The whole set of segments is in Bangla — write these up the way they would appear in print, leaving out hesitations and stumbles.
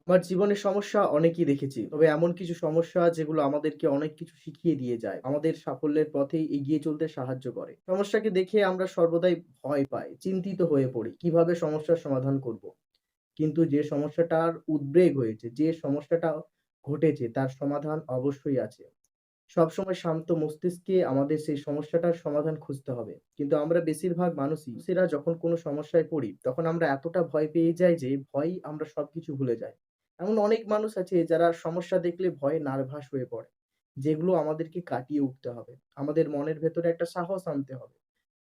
আমার জীবনের সমস্যা অনেকই দেখেছি। তবে এমন কিছু সমস্যা যেগুলো আমাদেরকে অনেক কিছু শিখিয়ে দিয়ে যায়। আমাদের সাফল্যের পথে এগিয়ে চলতে সাহায্য করে। সমস্যাকে দেখে আমরা সর্বদাই ভয় পাই, চিন্তিত হয়ে পড়ি। কিভাবে সমস্যার সমাধান করব? কিন্তু যে সমস্যাটার উদ্বেগ হয়েছে, যে সমস্যাটা ঘটেছে তার সমাধান অবশ্যই আছে। সবসময় শান্ত মস্তিষ্কে আমাদের সেই সমস্যাটার সমাধান খুঁজতে হবে। কিন্তু আমরা বেশিরভাগ মানুষেরা যখন কোনো সমস্যায় পড়ি, তখন আমরা এতটা ভয় পেয়ে যাই যে ভয়ই আমরা সবকিছু ভুলে যাই। এমন অনেক মানুষ আছে যারা সমস্যা দেখলে ভয়ে নার্ভাস হয়ে পড়ে। যেগুলো আমাদেরকে কাটিয়ে উঠতে হবে। আমাদের মনের ভেতরে একটা সাহস আনতে হবে।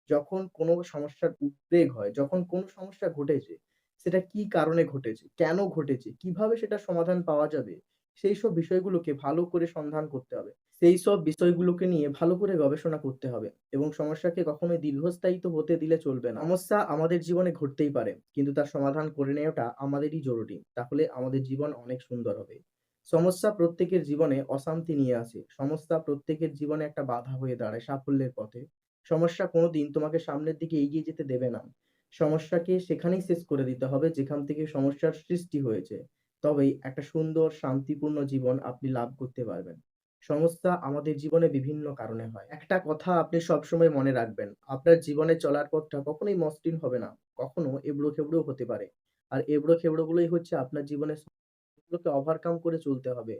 যখন কোনো সমস্যার উদ্বেগ হয়, যখন কোনো সমস্যা ঘটেছে, সেটা কি কারণে ঘটেছে, কেন ঘটেছে, কিভাবে সেটার সমাধান পাওয়া যাবে, সেইসব বিষয়গুলোকে ভালো করে সন্ধান করতে হবে। সেইসব বিষয়গুলোকে নিয়ে ভালো করে গবেষণা করতে হবে এবং সমস্যাকে কখনোই দীর্ঘস্থায়িত হতে দিলে চলবে না। সমস্যা আমাদের জীবনে ঘটতেই পারে, কিন্তু তার সমাধান করে নেওয়াটা আমাদেরই জরুরি। তাহলে আমাদের জীবন অনেক সুন্দর হবে। সমস্যা প্রত্যেকের জীবনে অশান্তি নিয়ে আসে। সমস্যা প্রত্যেকের জীবনে একটা বাধা হয়ে দাঁড়ায় সাফল্যের পথে। সমস্যা কোনোদিন তোমাকে সামনের দিকে এগিয়ে যেতে দেবে না। সমস্যাকে সেখানেই শেষ করে দিতে হবে যেখান থেকে সমস্যার সৃষ্টি হয়েছে। তবেই একটা সুন্দর শান্তিপূর্ণ জীবন আপনি লাভ করতে পারবেন। সমস্যা আমাদের জীবনে বিভিন্ন কারণে হয়। একটা কথা আপনি সবসময় মনে রাখবেন, আপনার জীবনে চলার পথটা কখনোই মসৃণ হবে না। কখনো এবড়ো-খেবড়ো হতে পারে। আর এবড়ো-খেবড়োগুলোই হচ্ছে আপনার জীবনের সমস্যাগুলোকে ওভারকাম করে চলতে হবে।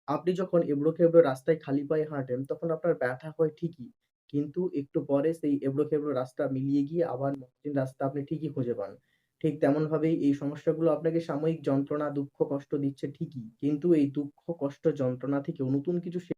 আপনি যখন এবড়ো-খেবড়ো রাস্তায় খালি পায়ে হাঁটেন, তখন আপনার ব্যথা হয় ঠিকই। কিন্তু একটু পরে সেই এবড়ো-খেবড়ো রাস্তা মিলিয়ে গিয়ে আবার মসৃণ রাস্তা আপনি ঠিকই খুঁজে পান। ঠিক তেমনভাবেই এই সমস্যাগুলো আপনাকে সাময়িক যন্ত্রণা, দুঃখ, কষ্ট দিচ্ছে ঠিকই। কিন্তু এই দুঃখ, কষ্ট, যন্ত্রণা থেকেও নতুন কিছু